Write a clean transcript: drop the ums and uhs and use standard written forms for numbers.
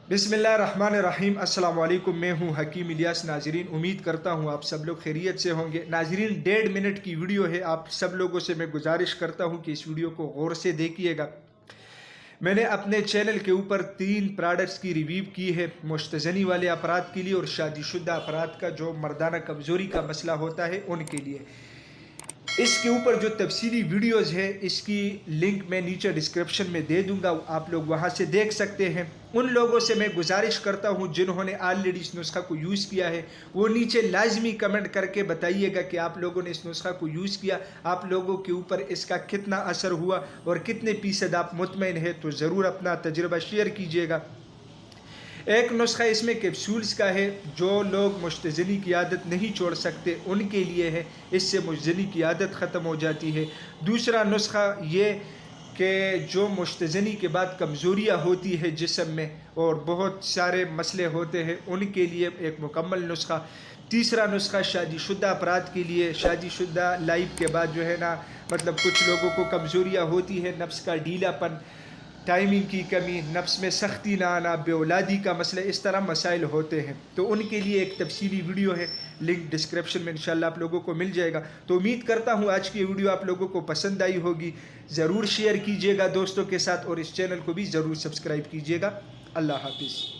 बिस्मिल्लाहिर्रहमानिर्रहीम। अस्सलाम वालेकुम। मैं हूं हकीम इलियास। नाजरीन, उम्मीद करता हूं आप सब लोग खैरियत से होंगे। नाजरीन, 1.5 मिनट की वीडियो है। आप सब लोगों से मैं गुजारिश करता हूं कि इस वीडियो को गौर से देखिएगा। मैंने अपने चैनल के ऊपर 3 प्रोडक्ट्स की रिव्यू की है, मुश्तजनी वाले अफराद के लिए और शादीशुदा अफराद का जो मर्दाना कमज़ोरी का मसला होता है उनके लिए। इसके ऊपर जो तफसीली वीडियोज़ है इसकी लिंक मैं नीचे डिस्क्रिप्शन में दे दूंगा, आप लोग वहां से देख सकते हैं। उन लोगों से मैं गुजारिश करता हूं जिन्होंने ऑलरेडी इस नुस्खा को यूज़ किया है वो नीचे लाजमी कमेंट करके बताइएगा कि आप लोगों ने इस नुस्खा को यूज़ किया, आप लोगों के ऊपर इसका कितना असर हुआ और कितने फ़ीसद आप मुतमईन है। तो ज़रूर अपना तजुर्बा शेयर कीजिएगा। एक नुस्खा इसमें कैप्सूल्स का है, जो लोग मुश्तजनी की आदत नहीं छोड़ सकते उनके लिए है, इससे मुश्तजनी की आदत ख़त्म हो जाती है। दूसरा नुस्खा ये कि जो मुश्तजनी के बाद कमज़ोरियाँ होती है जिस्म में और बहुत सारे मसले होते हैं उनके लिए एक मुकम्मल नुस्खा। तीसरा नुस्खा शादीशुदा अफराद के लिए, शादीशुदा लाइफ के बाद जो है ना, मतलब कुछ लोगों को कमज़ोरियाँ होती है, नफ्स का ढीलापन, टाइमिंग की कमी, नफ्स में सख्ती ना आना, बेऔलादी का मसला, इस तरह मसाइल होते हैं। तो उनके लिए एक तफसीली वीडियो है, लिंक डिस्क्रिप्शन में इंशाल्लाह आप लोगों को मिल जाएगा। तो उम्मीद करता हूँ आज की वीडियो आप लोगों को पसंद आई होगी। ज़रूर शेयर कीजिएगा दोस्तों के साथ और इस चैनल को भी ज़रूर सब्सक्राइब कीजिएगा। अल्लाह हाफिज़।